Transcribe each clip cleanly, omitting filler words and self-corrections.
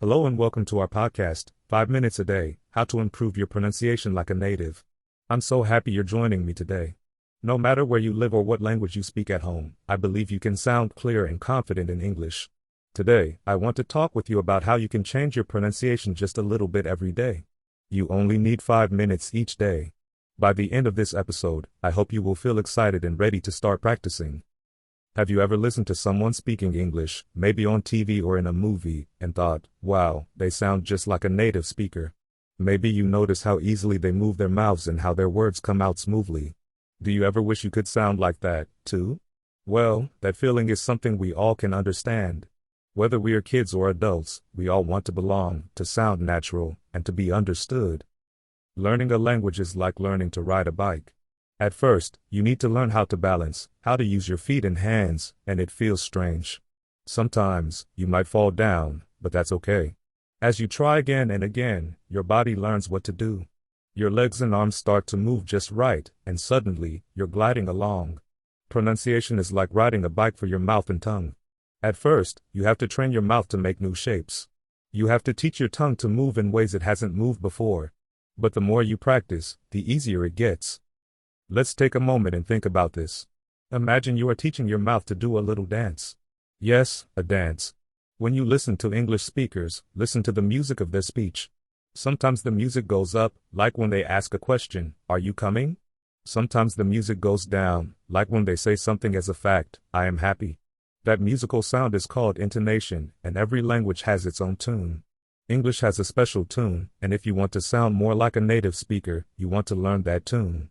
Hello and welcome to our podcast, 5 Minutes a Day, How to Improve Your Pronunciation Like a Native. I'm so happy you're joining me today. No matter where you live or what language you speak at home, I believe you can sound clear and confident in English. Today, I want to talk with you about how you can change your pronunciation just a little bit every day. You only need 5 minutes each day. By the end of this episode, I hope you will feel excited and ready to start practicing. Have you ever listened to someone speaking English, maybe on TV or in a movie, and thought, wow, they sound just like a native speaker? Maybe you notice how easily they move their mouths and how their words come out smoothly. Do you ever wish you could sound like that, too? Well, that feeling is something we all can understand. Whether we are kids or adults, we all want to belong, to sound natural, and to be understood. Learning a language is like learning to ride a bike. At first, you need to learn how to balance, how to use your feet and hands, and it feels strange. Sometimes, you might fall down, but that's okay. As you try again and again, your body learns what to do. Your legs and arms start to move just right, and suddenly, you're gliding along. Pronunciation is like riding a bike for your mouth and tongue. At first, you have to train your mouth to make new shapes. You have to teach your tongue to move in ways it hasn't moved before. But the more you practice, the easier it gets. Let's take a moment and think about this. Imagine you are teaching your mouth to do a little dance. Yes, a dance. When you listen to English speakers, listen to the music of their speech. Sometimes the music goes up, like when they ask a question, "Are you coming?" Sometimes the music goes down, like when they say something as a fact, "I am happy." That musical sound is called intonation, and every language has its own tune. English has a special tune, and if you want to sound more like a native speaker, you want to learn that tune.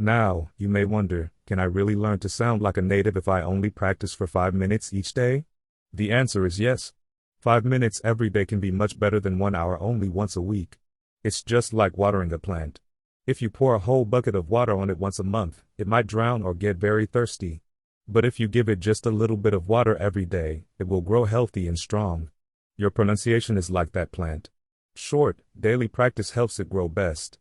Now, you may wonder, can I really learn to sound like a native if I only practice for 5 minutes each day? The answer is yes. 5 minutes every day can be much better than 1 hour only once a week. It's just like watering a plant. If you pour a whole bucket of water on it once a month, it might drown or get very thirsty. But if you give it just a little bit of water every day, it will grow healthy and strong. Your pronunciation is like that plant. Short, daily practice helps it grow best.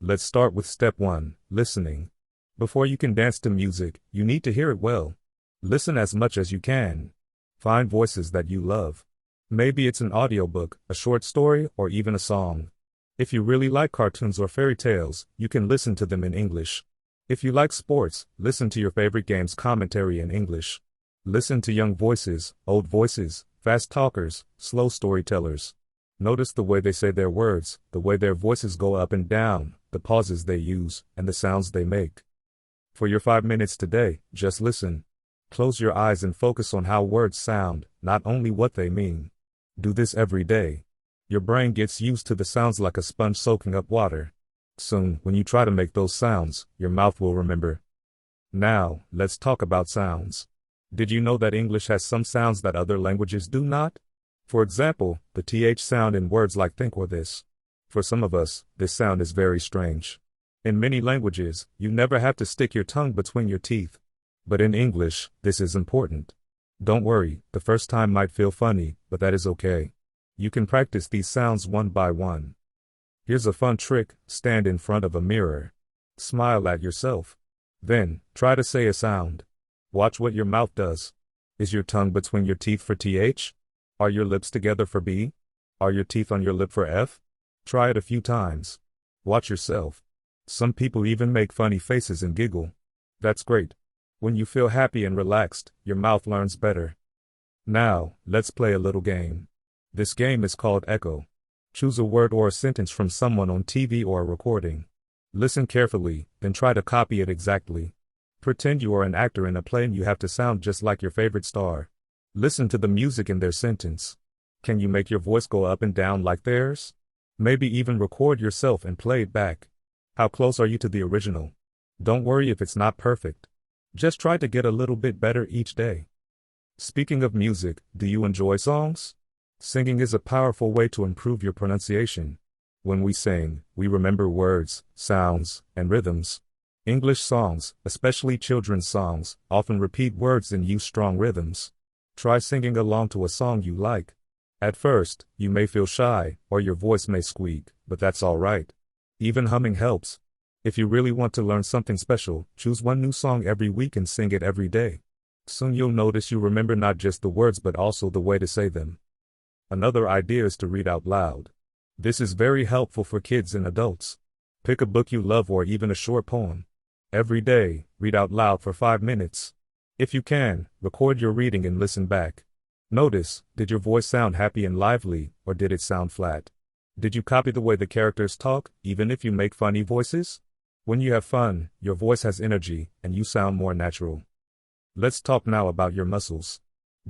Let's start with step 1, listening. Before you can dance to music, you need to hear it well. Listen as much as you can. Find voices that you love. Maybe it's an audiobook, a short story, or even a song. If you really like cartoons or fairy tales, you can listen to them in English. If you like sports, listen to your favorite game's commentary in English. Listen to young voices, old voices, fast talkers, slow storytellers. Notice the way they say their words, the way their voices go up and down, the pauses they use, and the sounds they make. For your 5 minutes today, just listen. Close your eyes and focus on how words sound, not only what they mean. Do this every day. Your brain gets used to the sounds like a sponge soaking up water. Soon, when you try to make those sounds, your mouth will remember. Now, let's talk about sounds. Did you know that English has some sounds that other languages do not? For example, the TH sound in words like think or this. For some of us, this sound is very strange. In many languages, you never have to stick your tongue between your teeth. But in English, this is important. Don't worry, the first time might feel funny, but that is okay. You can practice these sounds one by one. Here's a fun trick: stand in front of a mirror. Smile at yourself. Then, try to say a sound. Watch what your mouth does. Is your tongue between your teeth for TH? Are your lips together for B? Are your teeth on your lip for F? Try it a few times. Watch yourself. Some people even make funny faces and giggle. That's great. When you feel happy and relaxed, your mouth learns better. Now, let's play a little game. This game is called Echo. Choose a word or a sentence from someone on TV or a recording. Listen carefully, then try to copy it exactly. Pretend you are an actor in a play and you have to sound just like your favorite star. Listen to the music in their sentence. Can you make your voice go up and down like theirs? Maybe even record yourself and play it back. How close are you to the original? Don't worry if it's not perfect. Just try to get a little bit better each day. Speaking of music, do you enjoy songs? Singing is a powerful way to improve your pronunciation. When we sing, we remember words, sounds, and rhythms. English songs, especially children's songs, often repeat words and use strong rhythms. Try singing along to a song you like. At first, you may feel shy, or your voice may squeak, but that's all right. Even humming helps. If you really want to learn something special, choose one new song every week and sing it every day. Soon you'll notice you remember not just the words but also the way to say them. Another idea is to read out loud. This is very helpful for kids and adults. Pick a book you love or even a short poem. Every day, read out loud for 5 minutes. If you can, record your reading and listen back. Notice, did your voice sound happy and lively, or did it sound flat? Did you copy the way the characters talk, even if you make funny voices? When you have fun, your voice has energy, and you sound more natural. Let's talk now about your muscles.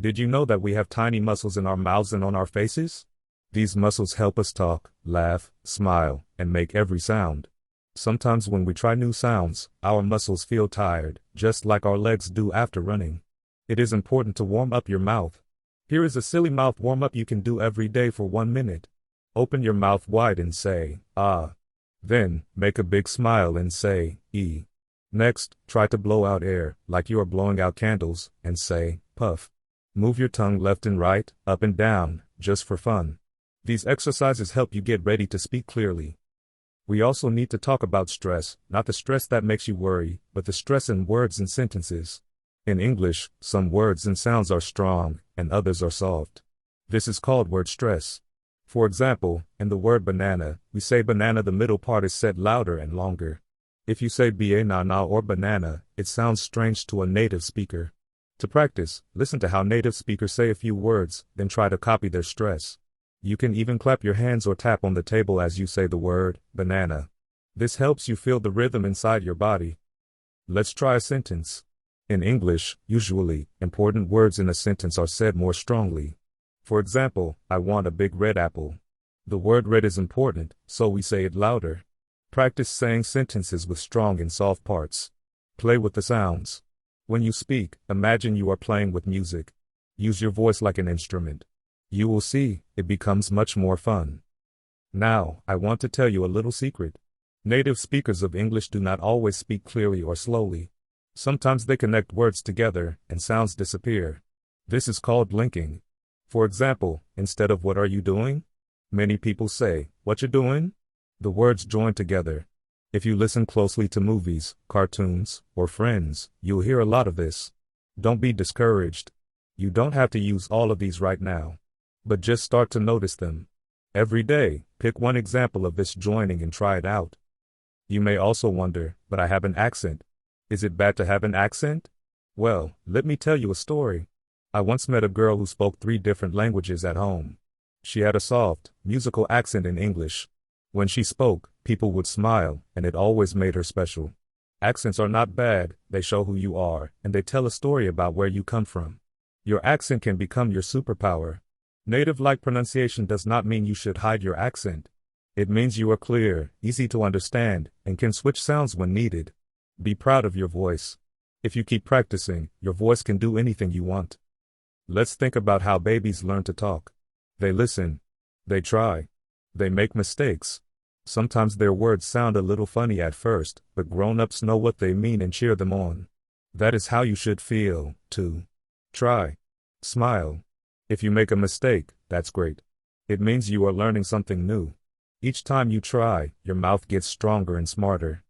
Did you know that we have tiny muscles in our mouths and on our faces? These muscles help us talk, laugh, smile, and make every sound. Sometimes when we try new sounds, our muscles feel tired, just like our legs do after running. It is important to warm up your mouth. Here is a silly mouth warm-up you can do every day for 1 minute. Open your mouth wide and say, ah. Then, make a big smile and say, ee. Next, try to blow out air, like you are blowing out candles, and say, puff. Move your tongue left and right, up and down, just for fun. These exercises help you get ready to speak clearly. We also need to talk about stress, not the stress that makes you worry, but the stress in words and sentences. In English, some words and sounds are strong, and others are soft. This is called word stress. For example, in the word banana, we say banana, the middle part is said louder and longer. If you say banana or banana, it sounds strange to a native speaker. To practice, listen to how native speakers say a few words, then try to copy their stress. You can even clap your hands or tap on the table as you say the word, banana. This helps you feel the rhythm inside your body. Let's try a sentence. In English, usually, important words in a sentence are said more strongly. For example, I want a big red apple. The word red is important, so we say it louder. Practice saying sentences with strong and soft parts. Play with the sounds. When you speak, imagine you are playing with music. Use your voice like an instrument. You will see, it becomes much more fun. Now, I want to tell you a little secret. Native speakers of English do not always speak clearly or slowly. Sometimes they connect words together, and sounds disappear. This is called linking. For example, instead of what are you doing? Many people say, what you doing? The words join together. If you listen closely to movies, cartoons, or Friends, you'll hear a lot of this. Don't be discouraged. You don't have to use all of these right now. But just start to notice them. Every day, pick one example of this joining and try it out. You may also wonder, but I have an accent. Is it bad to have an accent? Well, let me tell you a story. I once met a girl who spoke 3 different languages at home. She had a soft, musical accent in English. When she spoke, people would smile, and it always made her special. Accents are not bad, they show who you are, and they tell a story about where you come from. Your accent can become your superpower. Native-like pronunciation does not mean you should hide your accent. It means you are clear, easy to understand, and can switch sounds when needed. Be proud of your voice. If you keep practicing, your voice can do anything you want. Let's think about how babies learn to talk. They listen. They try. They make mistakes. Sometimes their words sound a little funny at first, but grown-ups know what they mean and cheer them on. That is how you should feel, too. Try. Smile. If you make a mistake, that's great. It means you are learning something new. Each time you try, your mouth gets stronger and smarter.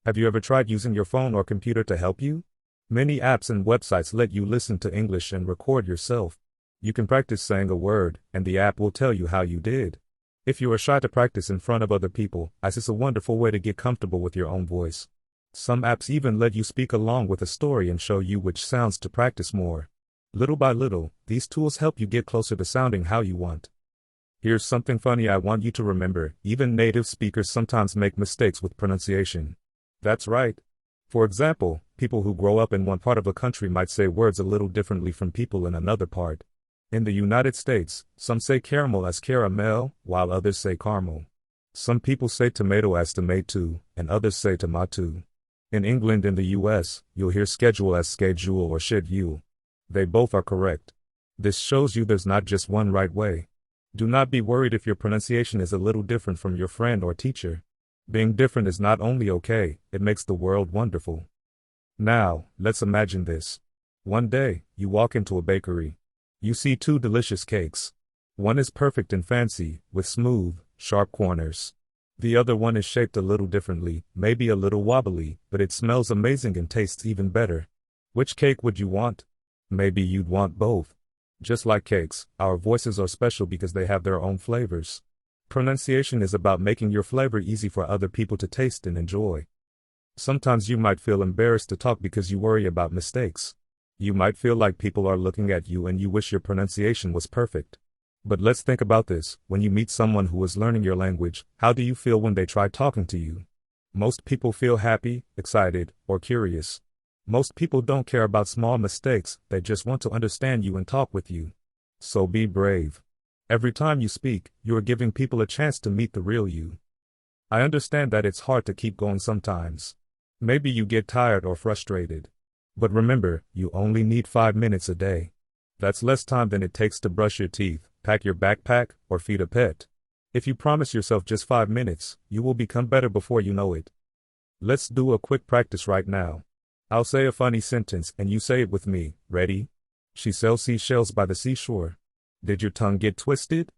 Have you ever tried using your phone or computer to help you? Many apps and websites let you listen to English and record yourself. You can practice saying a word, and the app will tell you how you did. If you are shy to practice in front of other people, this is a wonderful way to get comfortable with your own voice. Some apps even let you speak along with a story and show you which sounds to practice more. Little by little, these tools help you get closer to sounding how you want. Here's something funny I want you to remember. Even native speakers sometimes make mistakes with pronunciation. That's right. For example, people who grow up in one part of a country might say words a little differently from people in another part. In the United States, some say caramel as caramel, while others say caramel. Some people say tomato as tomato, and others say tomato. In England and the US, you'll hear schedule as schedule or schedule. They both are correct. This shows you there's not just one right way. Do not be worried if your pronunciation is a little different from your friend or teacher. Being different is not only okay, it makes the world wonderful. Now, let's imagine this. One day, you walk into a bakery. You see 2 delicious cakes. One is perfect and fancy, with smooth, sharp corners. The other one is shaped a little differently, maybe a little wobbly, but it smells amazing and tastes even better. Which cake would you want? Maybe you'd want both. Just like cakes, our voices are special because they have their own flavors. Pronunciation is about making your flavor easy for other people to taste and enjoy. Sometimes you might feel embarrassed to talk because you worry about mistakes. You might feel like people are looking at you and you wish your pronunciation was perfect. But let's think about this. When you meet someone who is learning your language, how do you feel when they try talking to you? Most people feel happy, excited, or curious. Most people don't care about small mistakes, they just want to understand you and talk with you. So be brave. Every time you speak, you are giving people a chance to meet the real you. I understand that it's hard to keep going sometimes. Maybe you get tired or frustrated. But remember, you only need 5 minutes a day. That's less time than it takes to brush your teeth, pack your backpack, or feed a pet. If you promise yourself just 5 minutes, you will become better before you know it. Let's do a quick practice right now. I'll say a funny sentence and you say it with me. Ready? She sells seashells by the seashore. Did your tongue get twisted?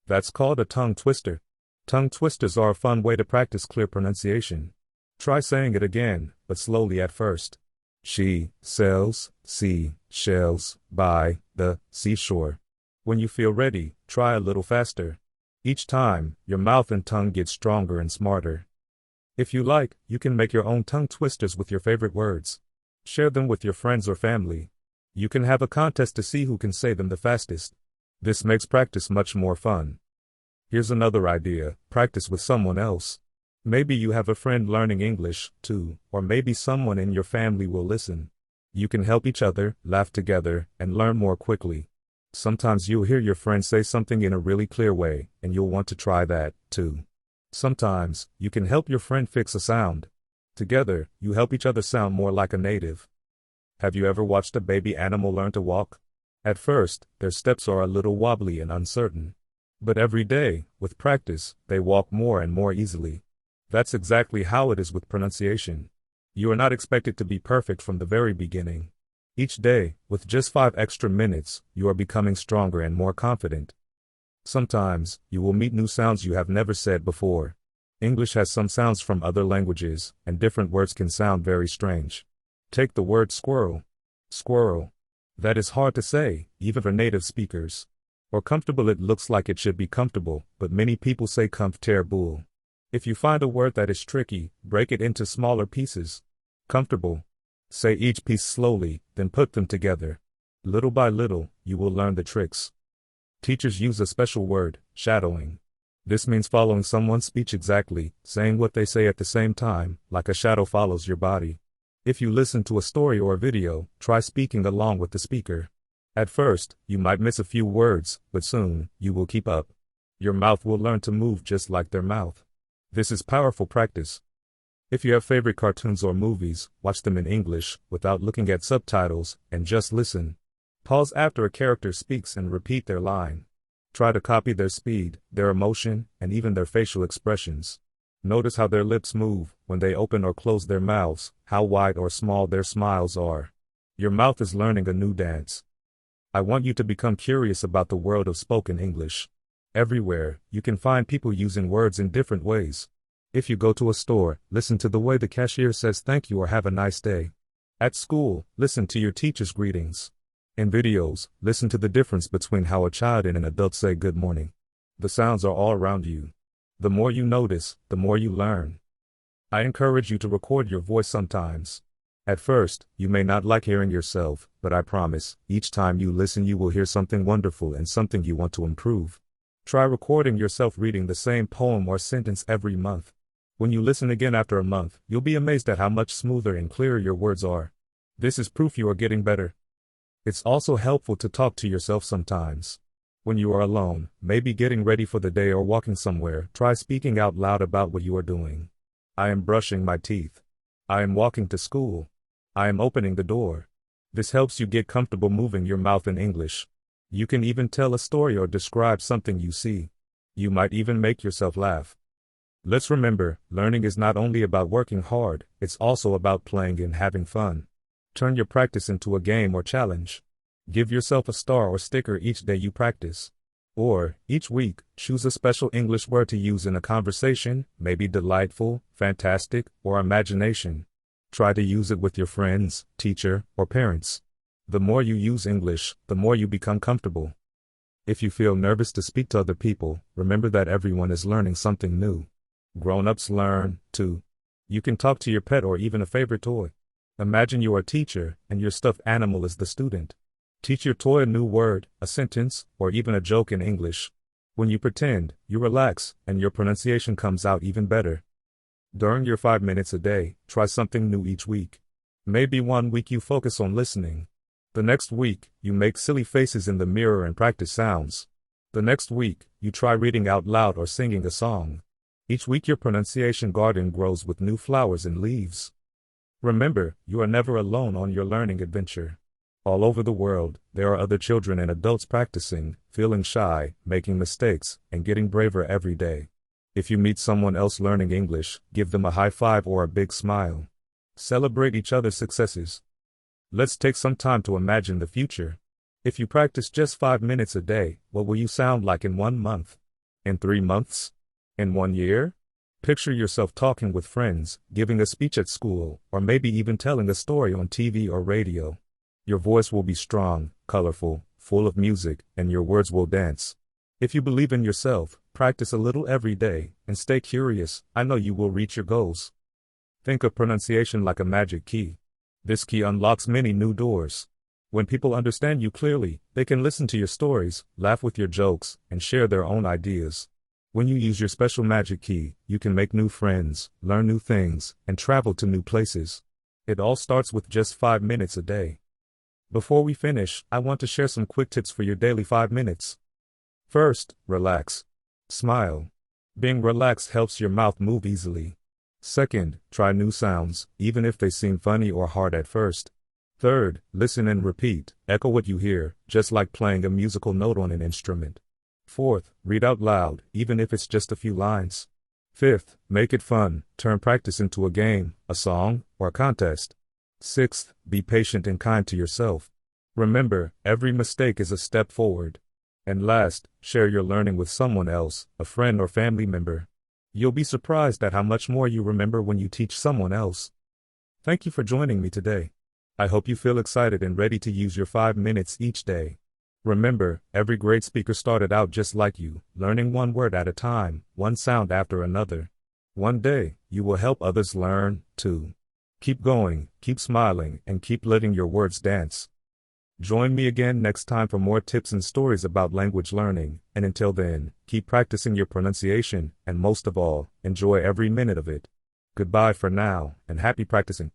That's called a tongue twister. Tongue twisters are a fun way to practice clear pronunciation. Try saying it again, but slowly at first. She sells seashells by the seashore. When you feel ready, try a little faster. Each time, your mouth and tongue get stronger and smarter. If you like, you can make your own tongue twisters with your favorite words. Share them with your friends or family. You can have a contest to see who can say them the fastest. This makes practice much more fun. Here's another idea. Practice with someone else. Maybe you have a friend learning English, too, or maybe someone in your family will listen. You can help each other, laugh together, and learn more quickly. Sometimes you'll hear your friend say something in a really clear way, and you'll want to try that, too. Sometimes, you can help your friend fix a sound. Together, you help each other sound more like a native. Have you ever watched a baby animal learn to walk? At first, their steps are a little wobbly and uncertain. But every day, with practice, they walk more and more easily. That's exactly how it is with pronunciation. You are not expected to be perfect from the very beginning. Each day, with just 5 extra minutes, you are becoming stronger and more confident. Sometimes, you will meet new sounds you have never said before. English has some sounds from other languages, and different words can sound very strange. Take the word squirrel. Squirrel. That is hard to say, even for native speakers. Or comfortable, it looks like it should be comfortable, but many people say comfortable. If you find a word that is tricky, break it into smaller pieces. Comfortable. Say each piece slowly, then put them together. Little by little, you will learn the tricks. Teachers use a special word, shadowing. This means following someone's speech exactly, saying what they say at the same time, like a shadow follows your body. If you listen to a story or a video, try speaking along with the speaker. At first, you might miss a few words, but soon, you will keep up. Your mouth will learn to move just like their mouth. This is powerful practice. If you have favorite cartoons or movies, watch them in English, without looking at subtitles, and just listen. Pause after a character speaks and repeat their line. Try to copy their speed, their emotion, and even their facial expressions. Notice how their lips move, when they open or close their mouths, how wide or small their smiles are. Your mouth is learning a new dance. I want you to become curious about the world of spoken English. Everywhere, you can find people using words in different ways. If you go to a store, listen to the way the cashier says thank you or have a nice day. At school, listen to your teacher's greetings. In videos, listen to the difference between how a child and an adult say good morning. The sounds are all around you. The more you notice, the more you learn. I encourage you to record your voice sometimes. At first, you may not like hearing yourself, but I promise, each time you listen you will hear something wonderful and something you want to improve. Try recording yourself reading the same poem or sentence every month. When you listen again after a month, you'll be amazed at how much smoother and clearer your words are. This is proof you are getting better. It's also helpful to talk to yourself sometimes. When you are alone, maybe getting ready for the day or walking somewhere, try speaking out loud about what you are doing. I am brushing my teeth. I am walking to school. I am opening the door. This helps you get comfortable moving your mouth in English. You can even tell a story or describe something you see. You might even make yourself laugh. Let's remember, learning is not only about working hard, it's also about playing and having fun. Turn your practice into a game or challenge. Give yourself a star or sticker each day you practice. Or, each week, choose a special English word to use in a conversation, maybe delightful, fantastic, or imagination. Try to use it with your friends, teacher, or parents. The more you use English, the more you become comfortable. If you feel nervous to speak to other people, remember that everyone is learning something new. Grown-ups learn, too. You can talk to your pet or even a favorite toy. Imagine you are a teacher, and your stuffed animal is the student. Teach your toy a new word, a sentence, or even a joke in English. When you pretend, you relax, and your pronunciation comes out even better. During your 5 minutes a day, try something new each week. Maybe one week you focus on listening. The next week, you make silly faces in the mirror and practice sounds. The next week, you try reading out loud or singing a song. Each week your pronunciation garden grows with new flowers and leaves. Remember, you are never alone on your learning adventure. All over the world, there are other children and adults practicing, feeling shy, making mistakes, and getting braver every day. If you meet someone else learning English, give them a high five or a big smile. Celebrate each other's successes. Let's take some time to imagine the future. If you practice just 5 minutes a day, what will you sound like in 1 month? In 3 months? In 1 year? Picture yourself talking with friends, giving a speech at school, or maybe even telling a story on TV or radio. Your voice will be strong, colorful, full of music, and your words will dance. If you believe in yourself, practice a little every day, and stay curious. I know you will reach your goals. Think of pronunciation like a magic key. This key unlocks many new doors. When people understand you clearly, they can listen to your stories, laugh with your jokes, and share their own ideas. When you use your special magic key, you can make new friends, learn new things, and travel to new places. It all starts with just 5 minutes a day. Before we finish, I want to share some quick tips for your daily 5 minutes. First, relax. Smile. Being relaxed helps your mouth move easily. Second, try new sounds, even if they seem funny or hard at first. Third, listen and repeat. Echo what you hear, just like playing a musical note on an instrument. Fourth, read out loud, even if it's just a few lines. Fifth, make it fun. Turn practice into a game, a song, or a contest. Sixth, be patient and kind to yourself. Remember, every mistake is a step forward. And last, share your learning with someone else, a friend or family member. You'll be surprised at how much more you remember when you teach someone else. Thank you for joining me today. I hope you feel excited and ready to use your 5 minutes each day. Remember, every great speaker started out just like you, learning one word at a time, one sound after another. One day, you will help others learn, too. Keep going, keep smiling, and keep letting your words dance. Join me again next time for more tips and stories about language learning, and until then, keep practicing your pronunciation, and most of all, enjoy every minute of it. Goodbye for now, and happy practicing.